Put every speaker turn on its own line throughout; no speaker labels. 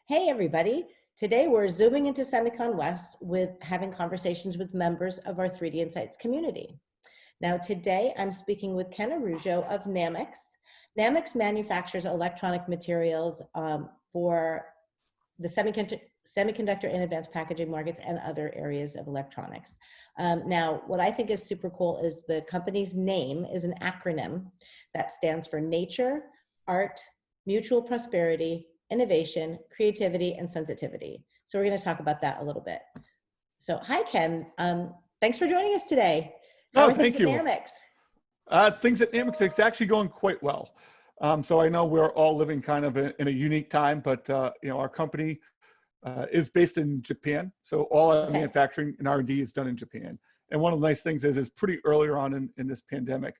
Hey everybody, today we're zooming into SEMICON West with having conversations with members of our 3D Insights community. Now today I'm speaking with Ken Arujo of Namics. Namics manufactures electronic materials for the semiconductor and advanced packaging markets and other areas of electronics. Now, what I think is super cool is the company's name is an acronym that stands for Nature, Art, Mutual Prosperity, Innovation, Creativity, and Sensitivity. So we're going to talk about that a little bit. So hi, Ken. Thanks for joining us today. How are
thank you.
Namics?
Things at Namics, it's actually going quite well. So I know we're all living kind of in a unique time, but you know, our company is based in Japan. So all our manufacturing and R&D is done in Japan. And one of the nice things is pretty earlier on in this pandemic,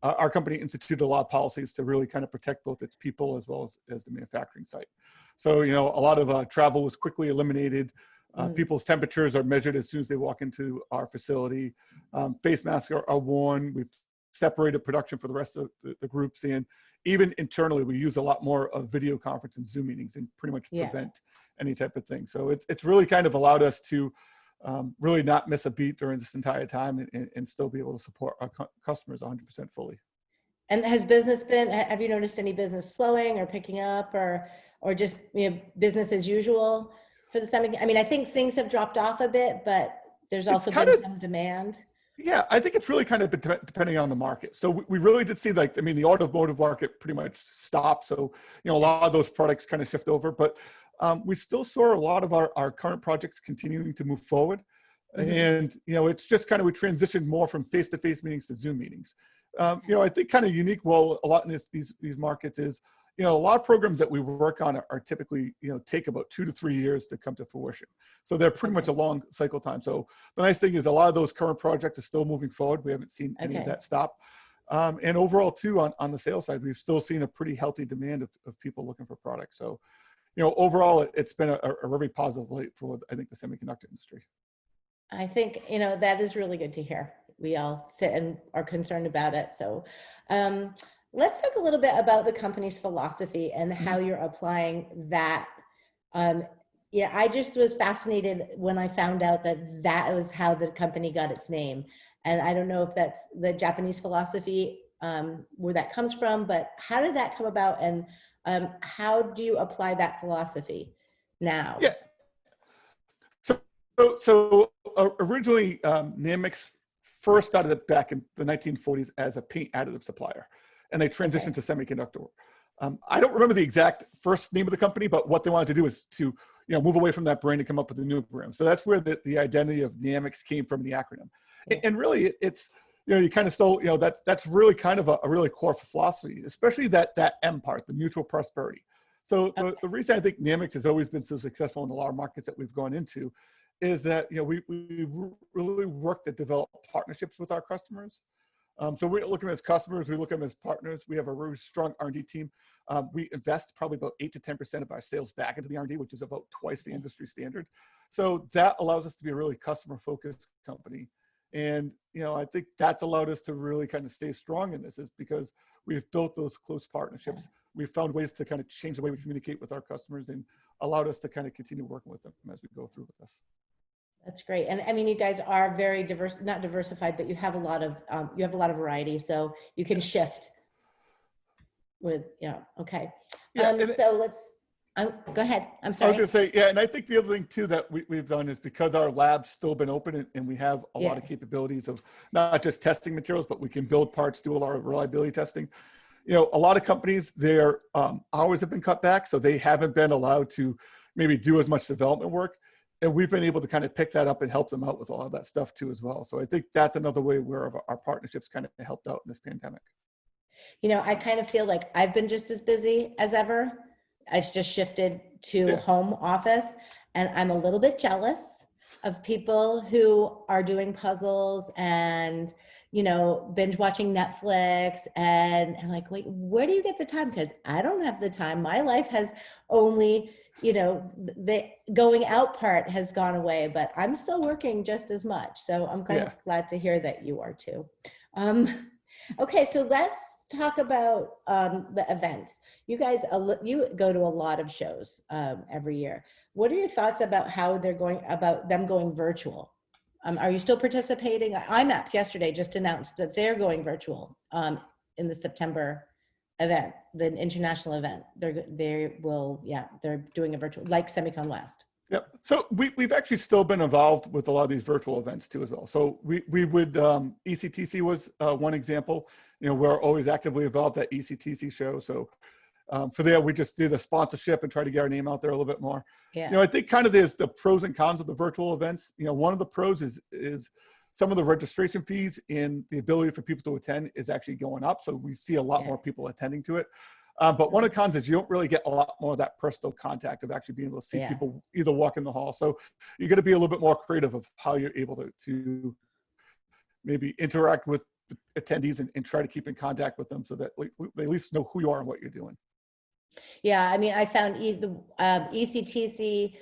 our company instituted a lot of policies to really kind of protect both its people as well as the manufacturing site. So, you know, a lot of travel was quickly eliminated. People's temperatures are measured as soon as they walk into our facility. Face masks are worn. We've separated production for the rest of the groups. And even internally, we use a lot more of video conference and Zoom meetings and pretty much prevent any type of thing. So it's really kind of allowed us to really not miss a beat during this entire time and still be able to support our customers 100% fully.
And has business been, have you noticed any business slowing or picking up or just, you know, business as usual for the semi? I mean, I think things have dropped off a bit, but there's also been some demand.
Yeah, I think it's really kind of depending on the market. So we really did see, like, I mean, the automotive market pretty much stopped. So, you know, a lot of those products kind of shift over, but we still saw a lot of our current projects continuing to move forward. And, you know, it's just kind of, we transitioned more from face-to-face meetings to Zoom meetings. You know, I think kind of unique, well, a lot in these markets is, you know, a lot of programs that we work on are typically, you know, take about 2 to 3 years to come to fruition. So they're pretty much a long cycle time. So the nice thing is a lot of those current projects are still moving forward. We haven't seen any of that stop. And overall too, on the sales side, we've still seen a pretty healthy demand of people looking for products. So, you know, overall, it's been a very positive light for, I think, the semiconductor industry.
I think, you know, that is really good to hear. We all sit and are concerned about it. So let's talk a little bit about the company's philosophy and how you're applying that. Yeah, I just was fascinated when I found out that was how the company got its name. And I don't know if that's the Japanese philosophy, where that comes from, but how did that come about? And how do you apply that philosophy now?
Yeah. So originally, Namics first started back in the 1940s as a paint additive supplier, and they transitioned to semiconductor. I don't remember the exact first name of the company, but what they wanted to do is to, you know, move away from that brand and come up with a new brand. So that's where the identity of Namics came from, the acronym. And really, it's, you know, you kind of stole, you know, that's really kind of a really core philosophy, especially that M part, the mutual prosperity. So the reason I think Namics has always been so successful in a lot of markets that we've gone into is that, you know, we really work to develop partnerships with our customers. So we look at them as customers, we look at them as partners. We have a really strong R&D team. We invest probably about 8 to 10% of our sales back into the R&D, which is about twice the industry standard. So that allows us to be a really customer-focused company. And, you know, I think that's allowed us to really kind of stay strong in this, is because we've built those close partnerships. We've found ways to kind of change the way we communicate with our customers and allowed us to kind of continue working with them as we go through with this.
That's great. And I mean, you guys are very diverse, not diversified, but you have a lot of variety. So you can shift with, you know, okay. So let's, go ahead. I'm sorry.
I was going to say, yeah. And I think the other thing too, that we've done is because our lab's still been open and we have a lot of capabilities of not just testing materials, but we can build parts, do a lot of reliability testing. You know, a lot of companies, their hours have been cut back. So they haven't been allowed to maybe do as much development work. And we've been able to kind of pick that up and help them out with all of that stuff too as well. So I think that's another way where our partnerships kind of helped out in this pandemic.
You know, I kind of feel like I've been just as busy as ever. It's just shifted to home office, and I'm a little bit jealous of people who are doing puzzles and, you know, binge watching Netflix, and I'm like, wait, where do you get the time? Because I don't have the time. My life has only, you know, the going out part has gone away, but I'm still working just as much. So I'm kind of glad to hear that you are too. Okay, so let's talk about the events. You guys, you go to a lot of shows every year. What are your thoughts about how they're going, about them going virtual? Are you still participating? IMAPS yesterday just announced that they're going virtual in the September event, the international event. They're doing a virtual, like SEMICON West.
Yep. So we've actually still been involved with a lot of these virtual events too as well. So we would, ECTC was one example. You know, we're always actively involved at ECTC show. So for there, we just do the sponsorship and try to get our name out there a little bit more.
Yeah.
You know, I think kind of there's the pros and cons of the virtual events. You know, one of the pros is some of the registration fees and the ability for people to attend is actually going up. So we see a lot more people attending to it. But one of the cons is you don't really get a lot more of that personal contact of actually being able to see people either walk in the hall. So you're going to be a little bit more creative of how you're able to maybe interact with the attendees and try to keep in contact with them so that they at least know who you are and what you're doing.
Yeah, I mean, I found ECTC,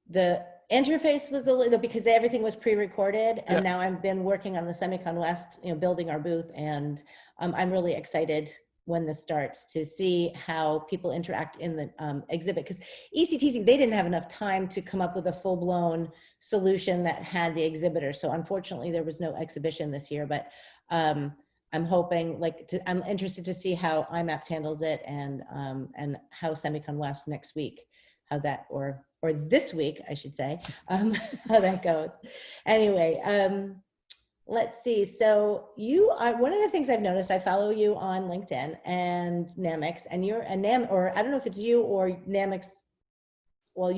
the interface was a little, because everything was pre-recorded, and now I've been working on the SEMICON West, you know, building our booth, and I'm really excited when this starts to see how people interact in the exhibit, because ECTC, they didn't have enough time to come up with a full-blown solution that had the exhibitor. So unfortunately, there was no exhibition this year, but I'm hoping, I'm interested to see how IMAPS handles it, and how SEMICON West next week, how that, or this week, I should say, how that goes. Anyway, let's see. So you are, one of the things I've noticed, I follow you on LinkedIn and Namics, and you're a or I don't know if it's you or Namics. Well,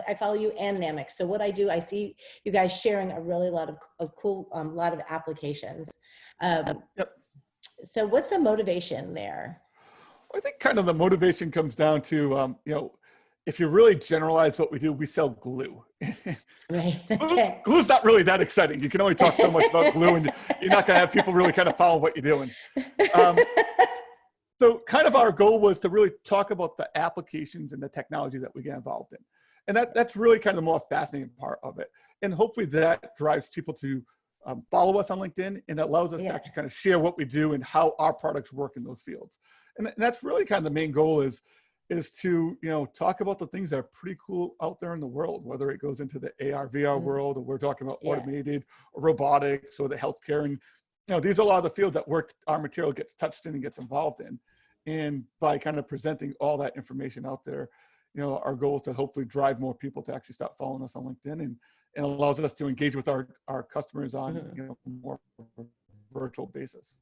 I follow you and Namics. So what I do, I see you guys sharing a really lot of cool, lot of applications. So what's the motivation there?
I think kind of the motivation comes down to, you know, if you really generalize what we do, we sell glue.
Right. Okay.
Glue's not really that exciting. You can only talk so much about glue, and you're not going to have people really kind of follow what you're doing. So kind of our goal was to really talk about the applications and the technology that we get involved in. And that's really kind of the more fascinating part of it. And hopefully that drives people to follow us on LinkedIn, and it allows us to actually kind of share what we do and how our products work in those fields. And that's really kind of the main goal is to, you know, talk about the things that are pretty cool out there in the world, whether it goes into the AR, VR world, or we're talking about automated or robotics or the healthcare. And, you know, these are a lot of the fields that our material gets touched in and gets involved in. And by kind of presenting all that information out there, you know, our goal is to hopefully drive more people to actually start following us on LinkedIn, and allows us to engage with our customers on, you know, more virtual basis.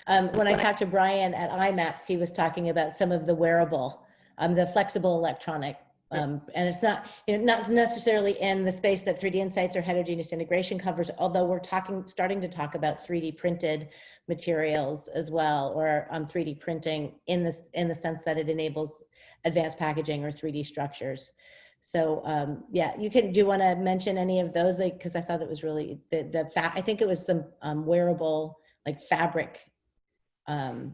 When I talked to Brian at IMAPS, he was talking about some of the wearable, the flexible electronic, and it's not, you know, not necessarily in the space that 3D Insights or heterogeneous integration covers, although we're starting to talk about 3D printed materials as well, or 3D printing in the sense that it enables advanced packaging or 3D structures. So yeah, do you want to mention any of those? Like, because I thought it was really I think it was some wearable, like fabric.
So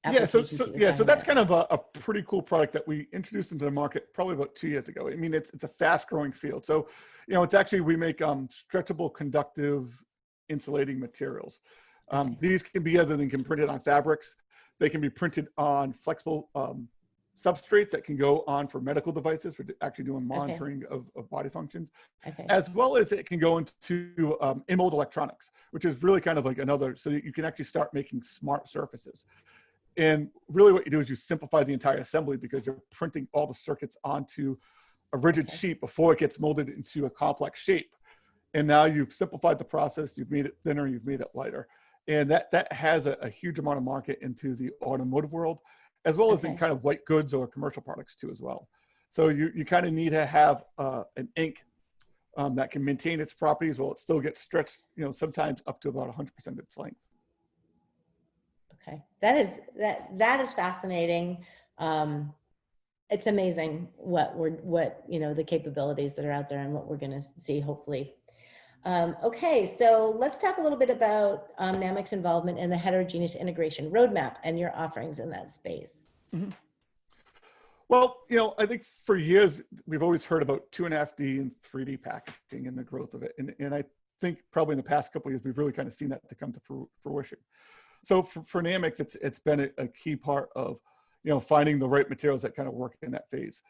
that's kind of a pretty cool product that we introduced into the market probably about 2 years ago. I mean, it's a fast growing field. So, you know, it's actually, we make stretchable, conductive, insulating materials. These can be printed on fabrics. They can be printed on flexible substrates that can go on for medical devices for actually doing monitoring of body functions, as well as it can go into in-mold electronics, which is really kind of like another, so that you can actually start making smart surfaces. And really what you do is you simplify the entire assembly, because you're printing all the circuits onto a rigid sheet before it gets molded into a complex shape. And now you've simplified the process, you've made it thinner, you've made it lighter. And that has a huge amount of market into the automotive world, as well as in kind of white goods or commercial products too as well. So you kind of need to have an ink that can maintain its properties while it still gets stretched, you know, sometimes up to about 100% of its length.
Okay, that is fascinating. It's amazing what you know, the capabilities that are out there and what we're going to see, hopefully. Okay, so let's talk a little bit about Namics' involvement in the heterogeneous integration roadmap and your offerings in that space.
Well, you know, I think for years we've always heard about 2.5D and 3D packaging and the growth of it, and I think probably in the past couple of years we've really kind of seen that to come to fruition. So for Namics, it's been a key part of, finding the right materials that kind of work in that phase.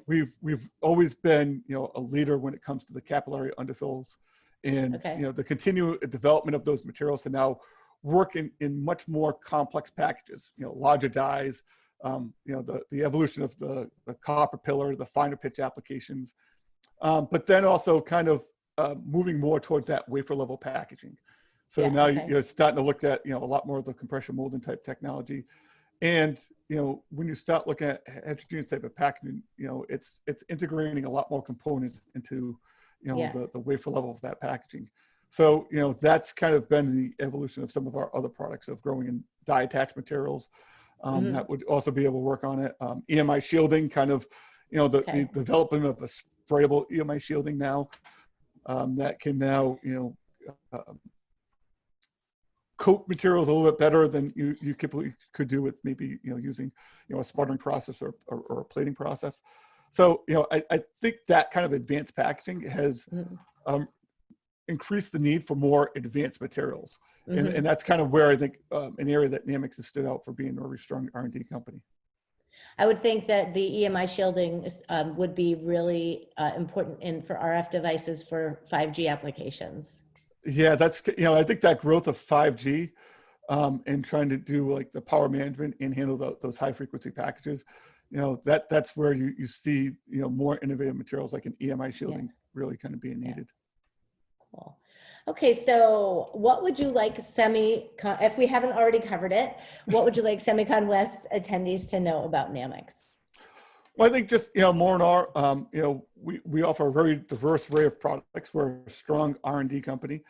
We've always been, a leader when it comes to the capillary underfills, and the continued development of those materials to now work in much more complex packages, larger dies, the evolution of the copper pillar, the finer pitch applications, but then also kind of moving more towards that wafer level packaging. So now you're starting to look at, a lot more of the compression molding type technology. And, when you start looking at heterogeneous type of packaging, it's integrating a lot more components into, the wafer level of that packaging. So, that's kind of been the evolution of some of our other products of growing in die attached materials. That would also be able to work on it. EMI shielding, kind of, the development of a sprayable EMI shielding now that can now, coat materials a little bit better than you typically could do with maybe, using, a sputtering process or a plating process. So, I think that kind of advanced packaging has increased the need for more advanced materials. And that's kind of where I think an area that Namics has stood out for being a really strong R&D company.
I would think that the EMI shielding would be really important for RF devices for 5G applications.
Yeah, that's, I think that growth of 5G and trying to do like the power management and handle those high frequency packages, that's where you see, more innovative materials like an EMI shielding really kind of being needed.
Cool. Okay, so what would you like if we haven't already covered it, what would you like SEMICON West attendees to know about Namics?
Well, I think just, more in our, we offer a very diverse array of products. We're a strong R&D company.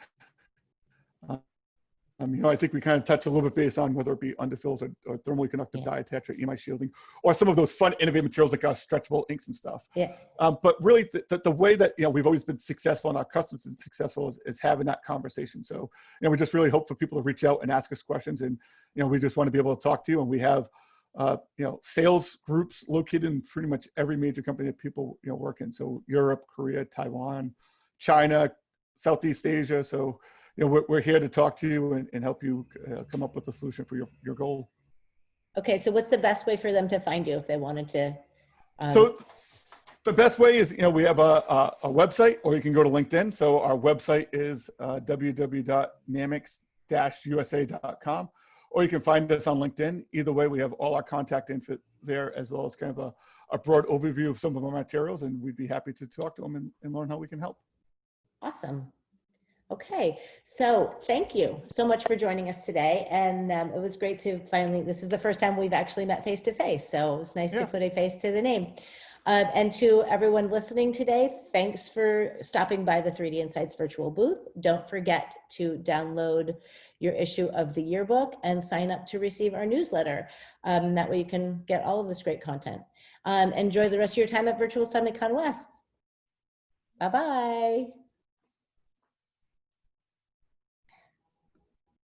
I think we kind of touched a little bit based on whether it be underfills or thermally conductive die attach or EMI shielding, or some of those fun innovative materials like stretchable inks and stuff. But really the way that, we've always been successful and our customers have been successful is having that conversation. So, we just really hope for people to reach out and ask us questions, and, we just want to be able to talk to you. And we have, sales groups located in pretty much every major company that people, work in. So Europe, Korea, Taiwan, China, Southeast Asia. So, we're here to talk to you and help you come up with a solution for your goal.
Okay, so what's the best way for them to find you if they wanted to?
So the best way is, we have a website, or you can go to LinkedIn. So our website is www.namics-usa.com, or you can find us on LinkedIn. Either way, we have all our contact info there, as well as kind of a broad overview of some of our materials, and we'd be happy to talk to them and learn how we can help.
Awesome. Okay, so thank you so much for joining us today. And it was great to this is the first time we've actually met face to face. So it was nice to put a face to the name. And to everyone listening today, thanks for stopping by the 3D Insights virtual booth. Don't forget to download your issue of the yearbook and sign up to receive our newsletter. That way you can get all of this great content. Enjoy the rest of your time at Virtual SEMICON West. Bye-bye.